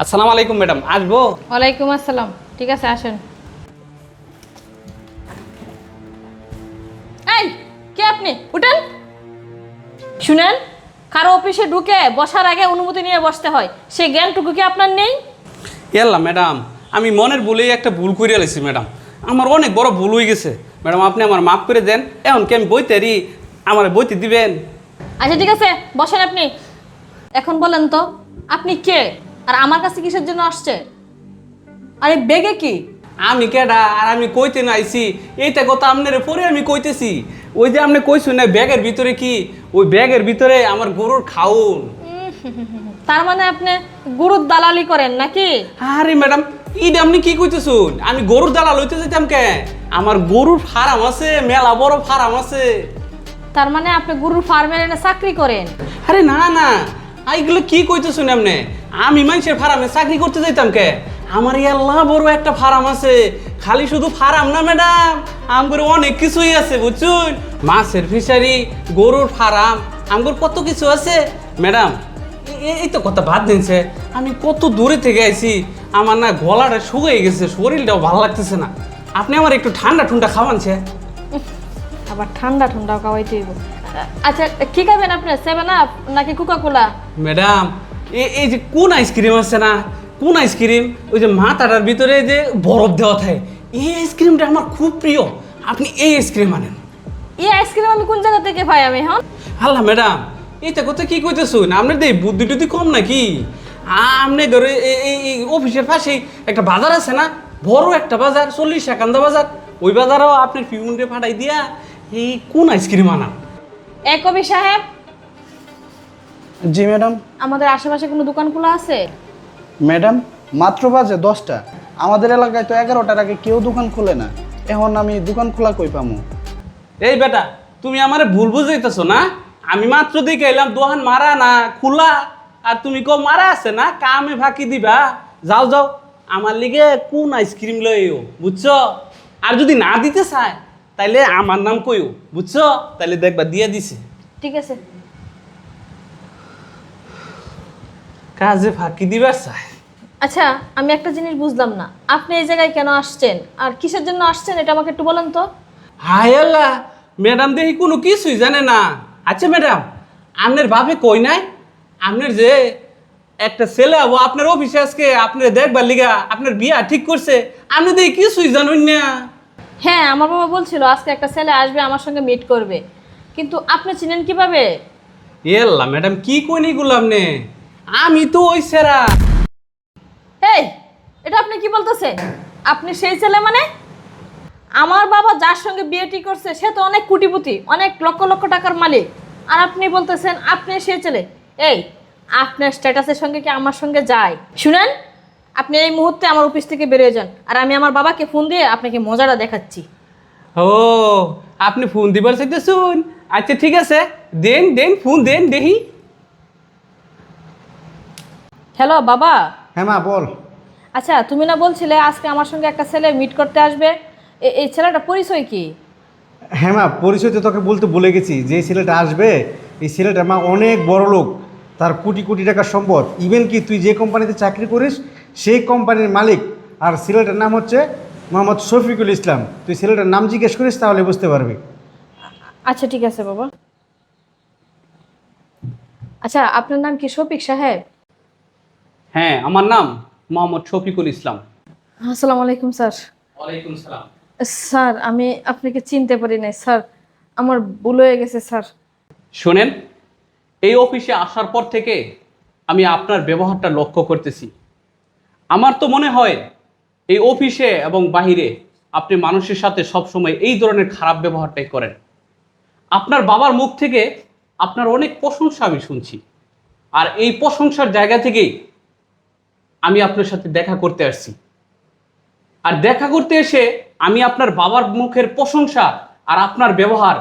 আসসালামু আলাইকুম ম্যাডাম, আসবো? ওয়ালাইকুম আসসালাম। ঠিক আছে, আসেন। এই, কে আপনি? উঠেন। শুনেন, কারো অফিসে ঢুকে বসার আগে অনুমতি নিয়ে বসতে হয়, সেই জ্ঞানটুকু কি আপনার নেই? ইয়াল্লা ম্যাডাম, আমি মনের ভুলেই একটা ভুল করে আলাইছি ম্যাডাম। আমার অনেক বড় ভুল হয়ে গেছে ম্যাডাম, আপনি আমার মাফ করে দেন। এখন কি আমি বইতেরি, আমার বইতে দিবেন? আচ্ছা ঠিক আছে, বসেন আপনি। এখন বলেন তো, আপনি কে আর আমার কাছে কিসের জন্য আসছে? আরে বেগে কি? আমি কেডা আর আমি কইতে না আইছি, এইটা কথা আপনার পরে আমি কইতেছি। ওই যে আপনি কইছেন না ব্যাগের ভিতরে কি, ওই ব্যাগের ভিতরে আমার গরুর খাউন। তার মানে আপনি গরুর দালালি করেন নাকি? আরে ম্যাডাম, এইটা আপনি কি কইতেছুন? আমি গরুর দালাল লইতে যেতাম কে? আমার গরুর ফার্ম আছে, মেলা বড় ফার্ম আছে। তার মানে আপনি গরুর ফার্মের এনে চাকরি করেন? আরে না না, এইগুলো কি কইতেছুন আপনি? আমি মানুষের ফার্মে চাকরি করতে যাইতাম কে? আমার ইয়াল্লা বড় একটা ফার্ম আছে। খালি শুধু ফার্ম না ম্যাডাম, আমগর অনেক কিছুই আছে বুঝছুন। মাছের ফিশারি, গরুর ফার্ম, আমগর কত কিছু আছে ম্যাডাম। এই তো কথা বাদ দিনছে, আমি কত দূরে থেকে আইছি, আমার না গলাটা শুকিয়ে গেছে, শরীরটাও ভালো লাগতেছে না। আপনি আমার একটু ঠান্ডা ঠান্ডা খাওয়ানছে। আবার ঠান্ডা ঠান্ডা খাওয়াইতে হইব। আচ্ছা কি খাবেন আপনি, 7 আপ নাকি কোকা কোলা? ম্যাডাম, এই যে কোন আইসক্রিম আছে না, কোন আইসক্রিম, ওই যে মাথাটার ভিতরে যে বরফ দেওয়া থাকে, এই আইসক্রিমটা আমার খুব প্রিয়। আপনি এই আইসক্রিম আনেন। এই আইসক্রিম আমি কোন জায়গা থেকে পাই আমি? হ্যাঁ আল্লাহ ম্যাডাম, এইটা কথা কি কইতেছুন? আপনার দিয়ে বুদ্ধি টুদ্ধি কম নাকি? আপনি ধরে এই অফিসের পাশেই একটা বাজার আছে না, বড় একটা বাজার, 40 টাকান্দা বাজার, ওই বাজারও আপনার ফিউনরে ফাটাই দিয়া এই কোন আইসক্রিম আনান। কবি সাহেব, জি ম্যাডাম। আমাদের আশেপাশে কোনো দোকান খোলা আছে? ম্যাডাম, মাত্র বাজে 10টা। আমাদের এলাকায় তো 11টার আগে কেউ দোকান খোলে না। এখন আমি দোকান খোলা কই পামু? এই বেটা, তুমি আমারে ভুল বুঝাইতেছো না। আমি মাত্র দেখে এলাম দোকান মারা না খোলা, আর তুমি কো মারা আছে না, কামে ফাঁকি দিবা। যাও যাও, আমার লিগে কোন আইসক্রিম লইও বুঝছো। আর যদি না দিতে চায় তাইলে আমার নাম কইও বুঝছো, তাইলে দেখবা দিয়ে দিছে। ঠিক আছে। কাজে ফাঁকি দিবার চায়। আচ্ছা, আমি একটা জিনিস বুঝলাম না, আপনি এই জায়গায় কেন আসছেন আর কিসের জন্য আসছেন এটা আমাকে একটু বলেন তো। হায় আল্লাহ, ম্যাডাম দেখি কোনো কিছুই জানে না। আচ্ছা ম্যাডাম, আপনার বাপে কই নাই আপনার যে একটা ছেলে হবো আপনার অফিসে আজকে আপনার দেখবার লিগা আপনার বিয়া ঠিক করছে, আপনি দেখি কিছুই জানুন না। হ্যাঁ, আমার বাবা বলছিল আজকে একটা ছেলে আসবে আমার সঙ্গে মিট করবে, কিন্তু আপনি চিনেন কিভাবে? এল্লা ম্যাডাম, কি কইনি গুলাম নে, আমি তো ওই সেরা। এই, এটা আপনি কি বলতেছেন? আপনি সেই ছেলে মানে? আমার বাবা যার সঙ্গে বিয়ে ঠিক করছে সে তো অনেক কোটিপতি, অনেক লক্ষ লক্ষ টাকার মালিক, আর আপনি বলতেছেন আপনি সেই ছেলে। এই, আপনার স্ট্যাটাসের সঙ্গে কি আমার সঙ্গে যায়? শুনেন, আপনি এই মুহূর্তে আমার অফিস থেকে বেরিয়ে যান, আর আমি আমার বাবাকে ফোন দিয়ে আপনাকে মজাটা দেখাচ্ছি। ও, আপনি ফোন দিবার চাইতেছুন? আচ্ছা ঠিক আছে, দেন দেন ফোন দেন দেখি। হ্যালো বাবা। হ্যাঁ মা, বল। আচ্ছা, তুমি না বলছিলে আজকে আমার সঙ্গে একটা ছেলে মিট করতে আসবে? এই ছেলেটা পরিচয় কি? হ্যাঁ মা, পরিচয় তো তোকে বলতে ভুলে গেছি। যে ছেলেটা আসবে, এই ছেলেটা মা অনেক বড় লোক, তার কোটি কোটি টাকার সম্পদ। ইভেন কি তুই যে কোম্পানিতে চাকরি করিস সেই কোম্পানির মালিক। আর ছেলেটার নাম হচ্ছে মোহাম্মদ শফিকুল ইসলাম। তুই ছেলেটার নাম জিজ্ঞেস করিস, তাহলে বুঝতে পারবি। আচ্ছা ঠিক আছে বাবা। আচ্ছা, আপনার নাম কি শফিক সাহেব? হ্যাঁ, আমার নাম মোহাম্মদ শফিকুল ইসলাম। আসসালামু আলাইকুম স্যার। ওয়ালাইকুম সালাম। স্যার, আমি আপনাকে চিনতে পারি নাই স্যার, আমার ভুল হয়ে গেছে স্যার। শোনেন, এই অফিসে আসার পর থেকে আমি আপনার ব্যবহারটা লক্ষ্য করতেছি। আমার তো মনে হয় এই অফিসে এবং বাহিরে আপনি মানুষের সাথে সবসময় এই ধরনের খারাপ ব্যবহারটাই করেন। আপনার বাবার মুখ থেকে আপনার অনেক প্রশংসা আমি শুনছি, আর এই প্রশংসার জায়গা থেকেই আমি আপনার সাথে দেখা করতে আসছি। আর দেখা করতে এসে আমি আপনার বাবার মুখের প্রশংসা আর আপনার ব্যবহার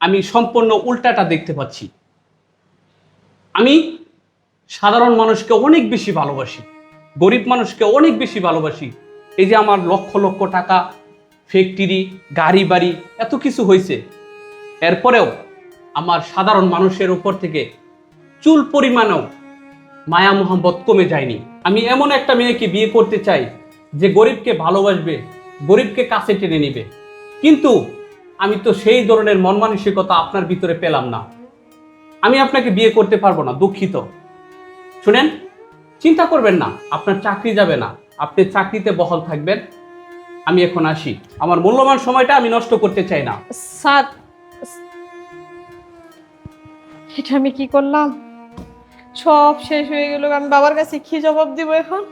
আমি সম্পূর্ণ উল্টাটা দেখতে পাচ্ছি। আমি সাধারণ মানুষকে অনেক বেশি ভালোবাসি, গরিব মানুষকে অনেক বেশি ভালোবাসি। এই যে আমার লক্ষ লক্ষ টাকা, ফ্যাক্টরি, গাড়ি বাড়ি, এত কিছু হয়েছে, এরপরেও আমার সাধারণ মানুষের উপর থেকে চুল পরিমাণেও মায়া মোহাম্মত কমে যায়নি। আমি এমন একটা মেয়েকে বিয়ে করতে চাই যে গরিবকে ভালোবাসবে, গরিবকে কাছে টেনে নিবে। কিন্তু আমি তো সেই ধরনের মন মানসিকতা আপনার ভিতরে পেলাম না। আমি আপনাকে বিয়ে করতে পারবো না, দুঃখিত। শুনেন, চিন্তা করবেন না, আপনার চাকরি যাবে না, আপনি চাকরিতে বহাল থাকবেন। আমি এখন আসি, আমার মূল্যবান সময়টা আমি নষ্ট করতে চাই না। স্যার, এটা আমি কি করলাম? সব শেষ হয়ে গেল, আমি বাবার কাছে কি জবাব দিব এখন?